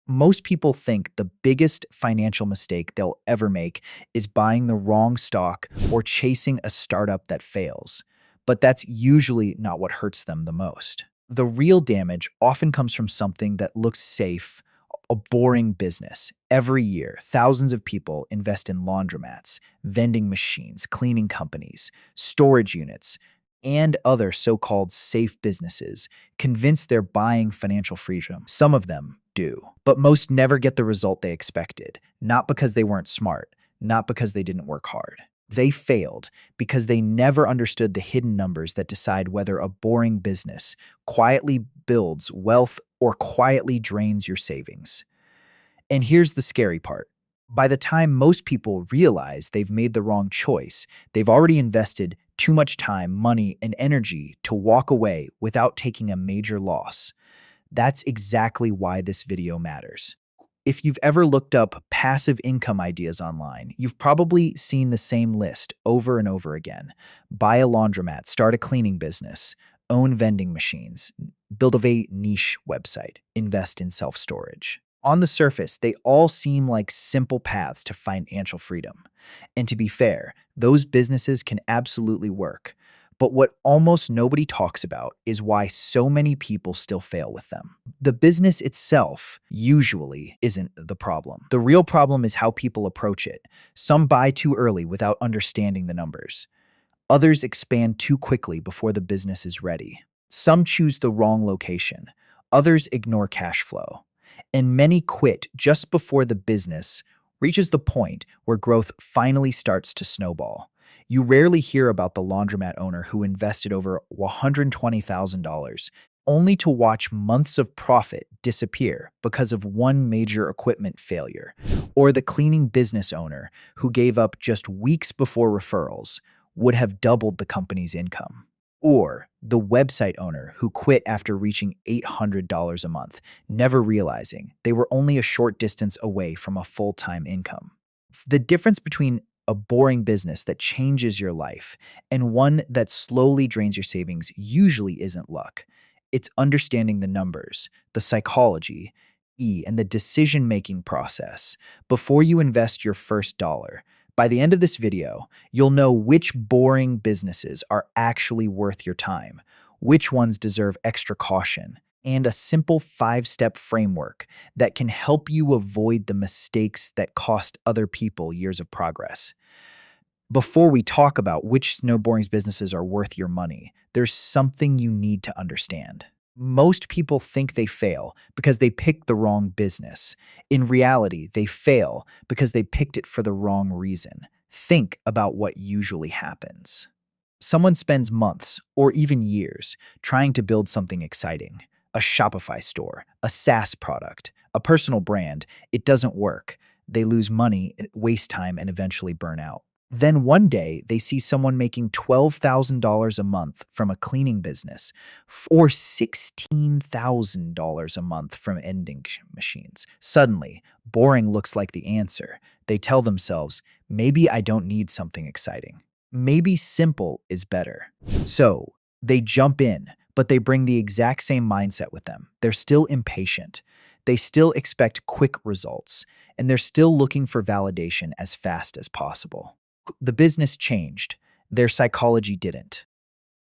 Most people think the biggest financial mistake they'll ever make is buying the wrong stock or chasing a startup that fails. But that's usually not what hurts them the most. The real damage often comes from something that looks safe, a boring business. Every year, thousands of people invest in laundromats, vending machines, cleaning companies, storage units, and other so called safe businesses, convinced they're buying financial freedom. Some of them do, but most never get the result they expected, not because they weren't smart, not because they didn't work hard. They failed because they never understood the hidden numbers that decide whether a boring business quietly builds wealth or quietly drains your savings. And here's the scary part. By the time most people realize they've made the wrong choice, they've already invested too much time, money, and energy to walk away without taking a major loss. That's exactly why this video matters. If you've ever looked up passive income ideas online, you've probably seen the same list over and over again. Buy a laundromat, start a cleaning business, own vending machines, build a niche website, invest in self-storage. On the surface, they all seem like simple paths to financial freedom. And to be fair, those businesses can absolutely work. But what almost nobody talks about is why so many people still fail with them. The business itself usually isn't the problem. The real problem is how people approach it. Some buy too early without understanding the numbers. Others expand too quickly before the business is ready. Some choose the wrong location. Others ignore cash flow. And many quit just before the business reaches the point where growth finally starts to snowball. You rarely hear about the laundromat owner who invested over $120,000 only to watch months of profit disappear because of one major equipment failure, or the cleaning business owner who gave up just weeks before referrals would have doubled the company's income, or the website owner who quit after reaching $800 a month, never realizing they were only a short distance away from a full-time income. The difference between a boring business that changes your life and one that slowly drains your savings usually isn't luck. It's understanding the numbers, the psychology, and the decision-making process before you invest your first dollar. By the end of this video, you'll know which boring businesses are actually worth your time, which ones deserve extra caution, and a simple 5-step framework that can help you avoid the mistakes that cost other people years of progress. Before we talk about which snow boring businesses are worth your money, there's something you need to understand. Most people think they fail because they picked the wrong business. In reality, they fail because they picked it for the wrong reason. Think about what usually happens. Someone spends months or even years trying to build something exciting. A Shopify store, a SaaS product, a personal brand. It doesn't work. They lose money, waste time, and eventually burn out. Then one day, they see someone making $12,000 a month from a cleaning business or $16,000 a month from vending machines. Suddenly, boring looks like the answer. They tell themselves, maybe I don't need something exciting. Maybe simple is better. So they jump in, but they bring the exact same mindset with them. They're still impatient. They still expect quick results, and they're still looking for validation as fast as possible. The business changed. Their psychology didn't.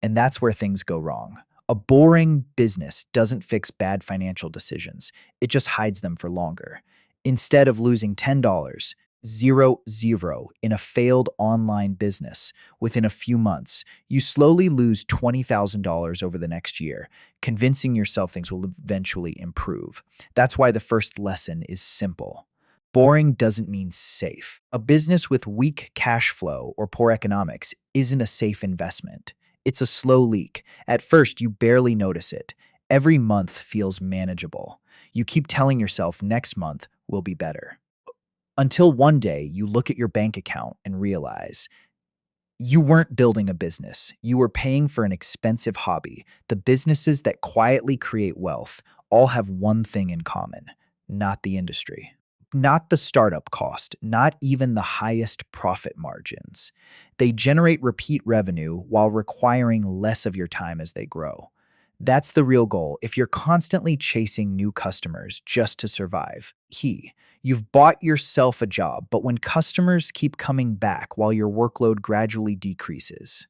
And that's where things go wrong. A boring business doesn't fix bad financial decisions. It just hides them for longer. Instead of losing $10, 0, 0 in a failed online business within a few months, you slowly lose $20,000 over the next year, convincing yourself things will eventually improve. That's why the first lesson is simple. Boring doesn't mean safe. A business with weak cash flow or poor economics isn't a safe investment. It's a slow leak. At first, you barely notice it. Every month feels manageable. You keep telling yourself next month will be better. Until one day, you look at your bank account and realize you weren't building a business. You were paying for an expensive hobby. The businesses that quietly create wealth all have one thing in common: not the industry. Not the startup cost, not even the highest profit margins. They generate repeat revenue while requiring less of your time as they grow. That's the real goal. If you're constantly chasing new customers just to survive, you've bought yourself a job, but when customers keep coming back while your workload gradually decreases,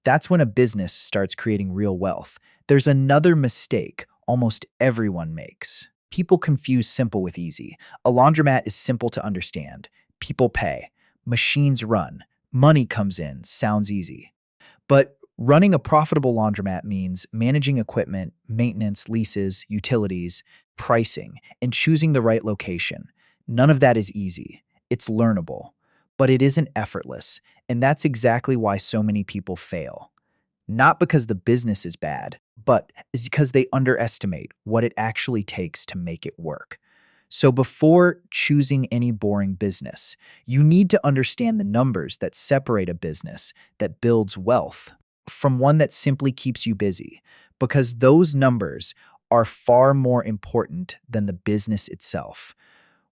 that's when a business starts creating real wealth. There's another mistake almost everyone makes. People confuse simple with easy. A laundromat is simple to understand. People pay, machines run, money comes in, sounds easy. But running a profitable laundromat means managing equipment, maintenance, leases, utilities, pricing, and choosing the right location. None of that is easy. It's learnable, but it isn't effortless, and that's exactly why so many people fail. Not because the business is bad, but is because they underestimate what it actually takes to make it work. So before choosing any boring business, you need to understand the numbers that separate a business that builds wealth from one that simply keeps you busy, because those numbers are far more important than the business itself.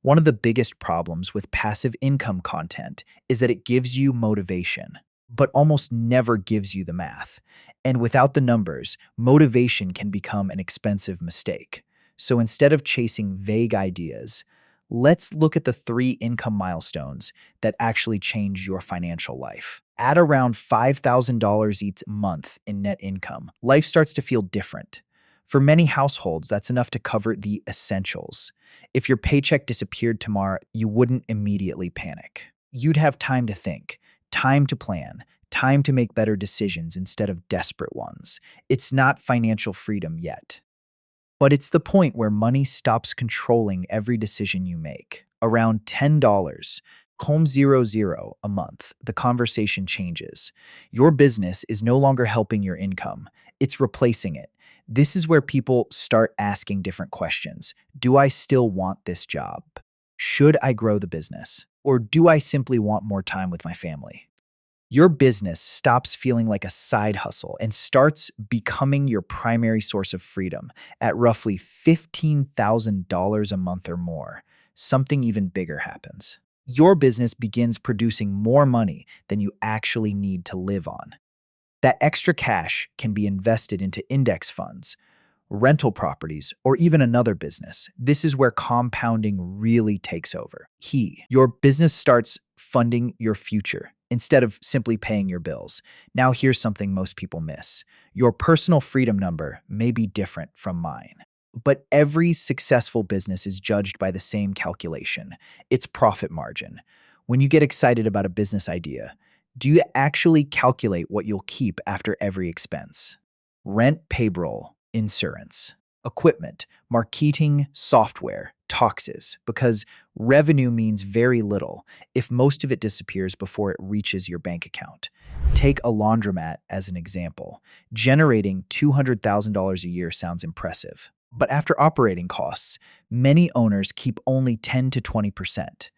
One of the biggest problems with passive income content is that it gives you motivation, but almost never gives you the math. And without the numbers, motivation can become an expensive mistake. So instead of chasing vague ideas, let's look at the three income milestones that actually change your financial life. At around $5,000 each month in net income, life starts to feel different. For many households, that's enough to cover the essentials. If your paycheck disappeared tomorrow, you wouldn't immediately panic. You'd have time to think, time to plan, time to make better decisions instead of desperate ones. It's not financial freedom yet, but it's the point where money stops controlling every decision you make. Around $10, home 00 a month, the conversation changes. Your business is no longer helping your income, it's replacing it. This is where people start asking different questions. Do I still want this job? Should I grow the business? Or do I simply want more time with my family? Your business stops feeling like a side hustle and starts becoming your primary source of freedom at roughly $15,000 a month or more. Something even bigger happens. Your business begins producing more money than you actually need to live on. That extra cash can be invested into index funds, rental properties, or even another business. This is where compounding really takes over. Your business starts funding your future instead of simply paying your bills. Now, here's something most people miss. Your personal freedom number may be different from mine, but every successful business is judged by the same calculation, its profit margin. When you get excited about a business idea, do you actually calculate what you'll keep after every expense? Rent, payroll, insurance, equipment, marketing, software, taxes, because revenue means very little if most of it disappears before it reaches your bank account. Take a laundromat as an example. Generating $200,000 a year sounds impressive, but after operating costs, many owners keep only 10 to 20%.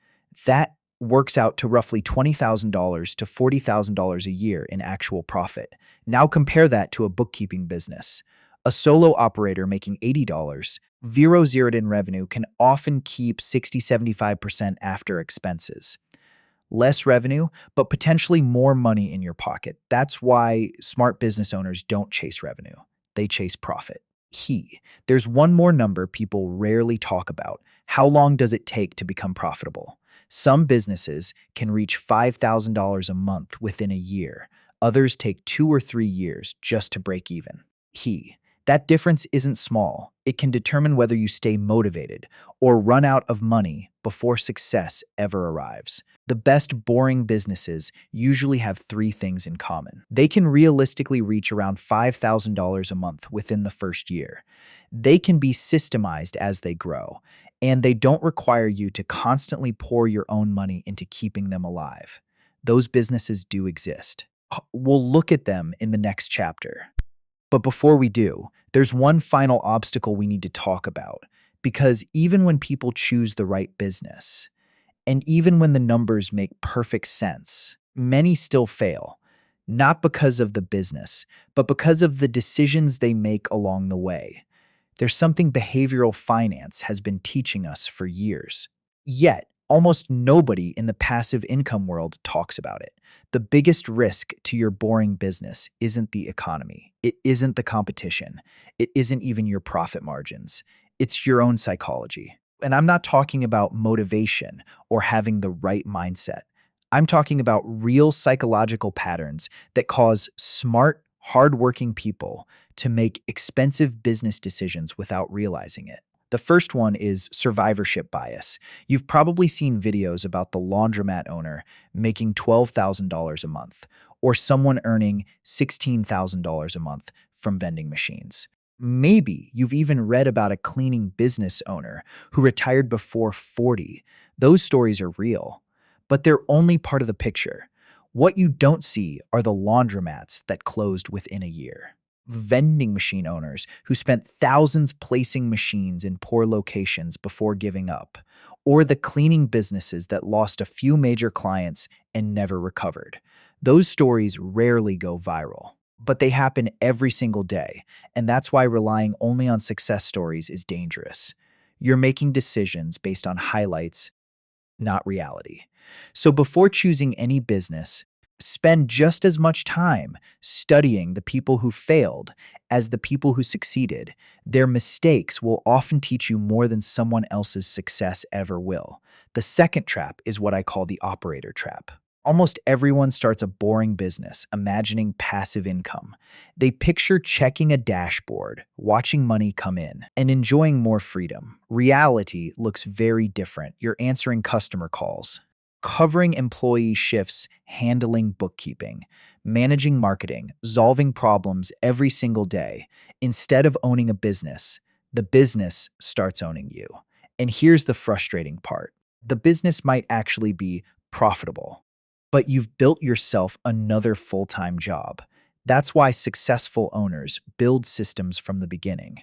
That works out to roughly $20,000 to $40,000 a year in actual profit. Now compare that to a bookkeeping business. A solo operator making $80, zeroed in revenue can often keep 60-75% after expenses. Less revenue, but potentially more money in your pocket. That's why smart business owners don't chase revenue. They chase profit. There's one more number people rarely talk about. How long does it take to become profitable? Some businesses can reach $5,000 a month within a year. Others take 2 or 3 years just to break even. That difference isn't small. It can determine whether you stay motivated or run out of money before success ever arrives. The best boring businesses usually have 3 things in common. They can realistically reach around $5,000 a month within the first year. They can be systemized as they grow, and they don't require you to constantly pour your own money into keeping them alive. Those businesses do exist. We'll look at them in the next chapter. But before we do, there's one final obstacle we need to talk about, because even when people choose the right business, and even when the numbers make perfect sense, many still fail, not because of the business, but because of the decisions they make along the way. There's something behavioral finance has been teaching us for years. Yet, Almost nobody in the passive income world talks about it. The biggest risk to your boring business isn't the economy. It isn't the competition. It isn't even your profit margins. It's your own psychology. And I'm not talking about motivation or having the right mindset. I'm talking about real psychological patterns that cause smart, hardworking people to make expensive business decisions without realizing it. The first one is survivorship bias. You've probably seen videos about the laundromat owner making $12,000 a month, or someone earning $16,000 a month from vending machines. Maybe you've even read about a cleaning business owner who retired before 40. Those stories are real, but they're only part of the picture. What you don't see are the laundromats that closed within a year, vending machine owners who spent thousands placing machines in poor locations before giving up, or the cleaning businesses that lost a few major clients and never recovered. Those stories rarely go viral, but they happen every single day, and that's why relying only on success stories is dangerous. You're making decisions based on highlights, not reality. So before choosing any business, spend just as much time studying the people who failed as the people who succeeded. Their mistakes will often teach you more than someone else's success ever will. The second trap is what I call the operator trap. Almost everyone starts a boring business imagining passive income. They picture checking a dashboard, watching money come in, and enjoying more freedom. Reality looks very different. You're answering customer calls, covering employee shifts, handling bookkeeping, managing marketing, solving problems every single day. Instead of owning a business, the business starts owning you. And here's the frustrating part. The business might actually be profitable, but you've built yourself another full-time job. That's why successful owners build systems from the beginning.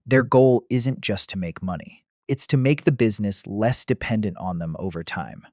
Their goal isn't just to make money. It's to make the business less dependent on them over time.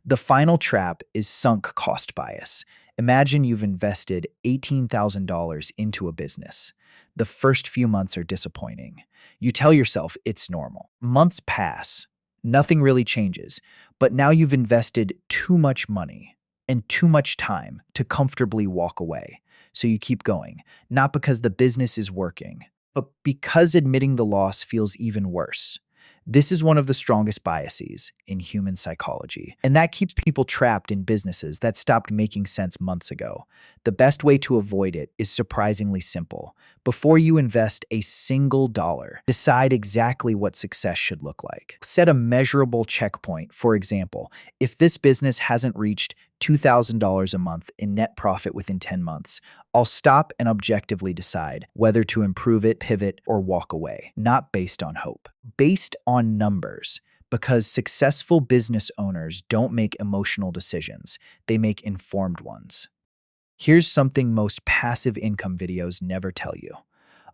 The final trap is sunk cost bias. Imagine you've invested $18,000 into a business. The first few months are disappointing. You tell yourself it's normal. Months pass, nothing really changes, but now you've invested too much money and too much time to comfortably walk away. So you keep going, not because the business is working, but because admitting the loss feels even worse. This is one of the strongest biases in human psychology, and that keeps people trapped in businesses that stopped making sense months ago. The best way to avoid it is surprisingly simple. Before you invest a single dollar, decide exactly what success should look like. Set a measurable checkpoint. For example, if this business hasn't reached $2,000 a month in net profit within 10 months, I'll stop and objectively decide whether to improve it, pivot, or walk away, not based on hope, based on numbers. Because successful business owners don't make emotional decisions, they make informed ones. Here's something most passive income videos never tell you.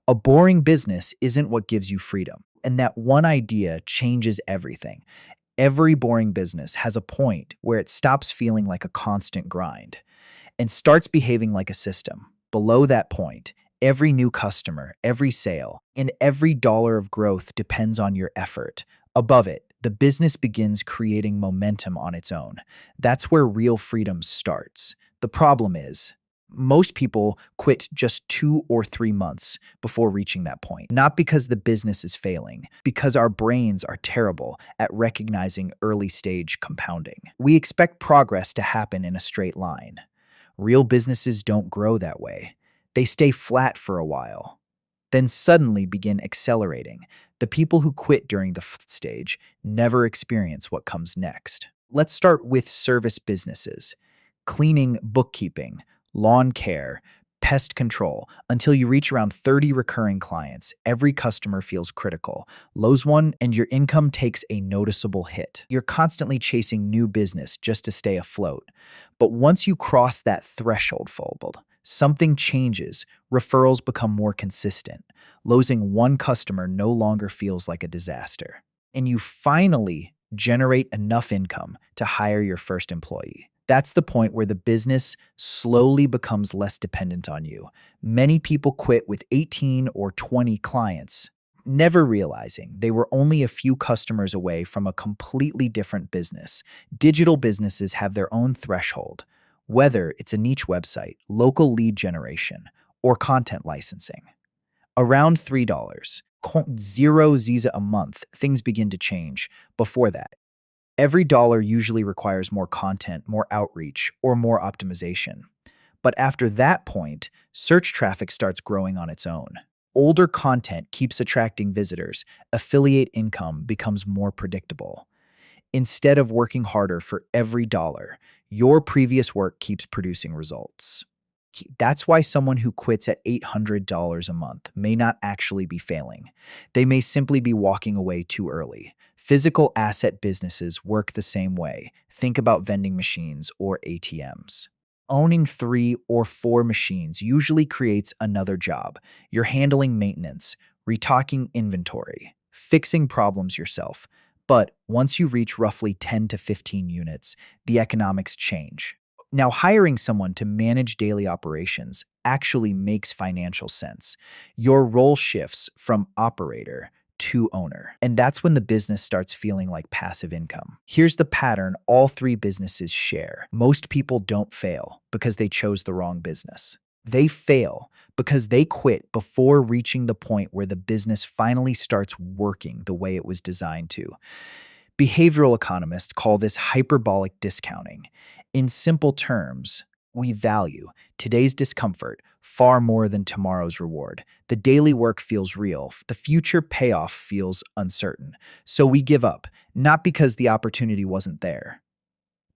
A boring business isn't what gives you freedom, and that one idea changes everything. Every boring business has a point where it stops feeling like a constant grind and starts behaving like a system. Below that point, every new customer, every sale, and every dollar of growth depends on your effort. Above it, the business begins creating momentum on its own. That's where real freedom starts. The problem is, most people quit just 2 or 3 months before reaching that point. Not because the business is failing, because our brains are terrible at recognizing early-stage compounding. We expect progress to happen in a straight line. Real businesses don't grow that way. They stay flat for a while, then suddenly begin accelerating. The people who quit during the stage never experience what comes next. Let's start with service businesses: cleaning, bookkeeping, lawn care, pest control. Until you reach around 30 recurring clients, every customer feels critical. Lose one, and your income takes a noticeable hit. You're constantly chasing new business just to stay afloat. But once you cross that threshold, something changes. Referrals become more consistent. Losing one customer no longer feels like a disaster. And you finally generate enough income to hire your first employee. That's the point where the business slowly becomes less dependent on you. Many people quit with 18 or 20 clients. never realizing they were only a few customers away from a completely different business. Digital businesses have their own threshold, whether it's a niche website, local lead generation, or content licensing. Around $3, 0 Ziza a month, things begin to change. Before that, every dollar usually requires more content, more outreach, or more optimization. But after that point, search traffic starts growing on its own. Older content keeps attracting visitors. Affiliate income becomes more predictable. Instead of working harder for every dollar, your previous work keeps producing results. That's why someone who quits at $800 a month may not actually be failing. They may simply be walking away too early. Physical asset businesses work the same way. Think about vending machines or ATMs. Owning 3 or 4 machines usually creates another job. You're handling maintenance, retocking inventory, fixing problems yourself. But once you reach roughly 10 to 15 units, the economics change. Now, hiring someone to manage daily operations actually makes financial sense. Your role shifts from operator to owner, and that's when the business starts feeling like passive income. Here's the pattern all 3 businesses share. Most people don't fail because they chose the wrong business. They fail because they quit before reaching the point where the business finally starts working the way it was designed to. Behavioral economists call this hyperbolic discounting. In simple terms, we value today's discomfort far more than tomorrow's reward. The daily work feels real. The future payoff feels uncertain. So we give up, not because the opportunity wasn't there,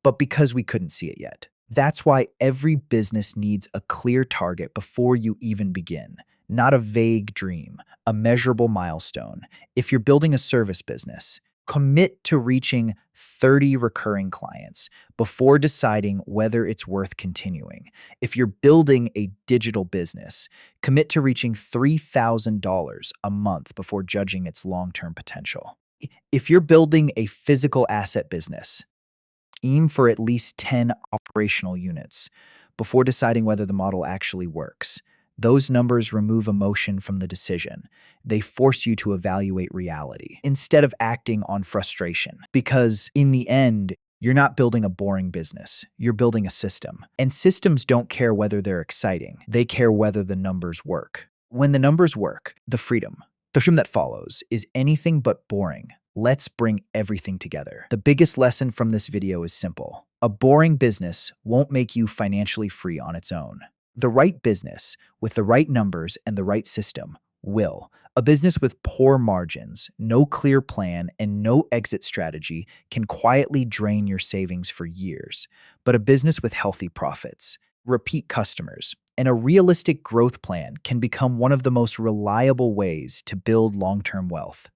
but because we couldn't see it yet. That's why every business needs a clear target before you even begin, not a vague dream, a measurable milestone. If you're building a service business, commit to reaching 30 recurring clients before deciding whether it's worth continuing. If you're building a digital business, commit to reaching $3,000 a month before judging its long-term potential. If you're building a physical asset business, aim for at least 10 operational units before deciding whether the model actually works. Those numbers remove emotion from the decision. They force you to evaluate reality instead of acting on frustration. Because in the end, you're not building a boring business. You're building a system. And systems don't care whether they're exciting. They care whether the numbers work. When the numbers work, the freedom that follows is anything but boring. Let's bring everything together. The biggest lesson from this video is simple. A boring business won't make you financially free on its own. The right business, with the right numbers and the right system, will. A business with poor margins, no clear plan, and no exit strategy can quietly drain your savings for years. But a business with healthy profits, repeat customers, and a realistic growth plan can become one of the most reliable ways to build long-term wealth.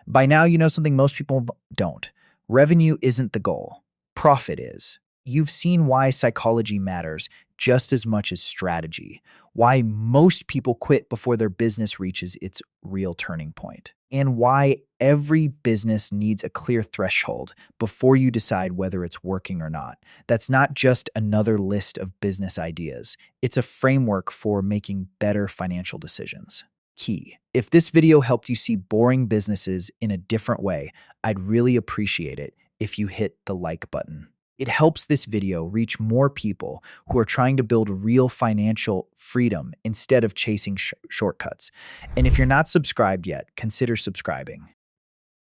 By now, you know something most people don't. Revenue isn't the goal. Profit is. You've seen why psychology matters just as much as strategy, why most people quit before their business reaches its real turning point, and why every business needs a clear threshold before you decide whether it's working or not. That's not just another list of business ideas. It's a framework for making better financial decisions. Key. If this video helped you see boring businesses in a different way, I'd really appreciate it if you hit the like button. It helps this video reach more people who are trying to build real financial freedom instead of chasing shortcuts. And if you're not subscribed yet, consider subscribing.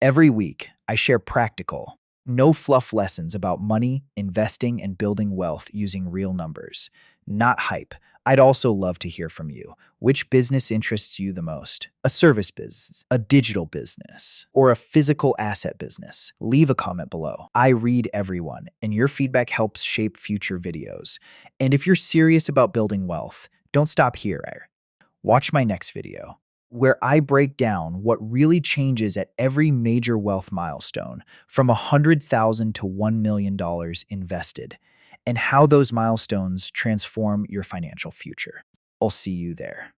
Every week, I share practical, no fluff lessons about money, investing, and building wealth using real numbers, not hype. I'd also love to hear from you. Which business interests you the most? A service business, a digital business, or a physical asset business? Leave a comment below. I read everyone, and your feedback helps shape future videos. And if you're serious about building wealth, don't stop here. Watch my next video, where I break down what really changes at every major wealth milestone, from $100,000 to $1 million invested, and how those milestones transform your financial future. I'll see you there.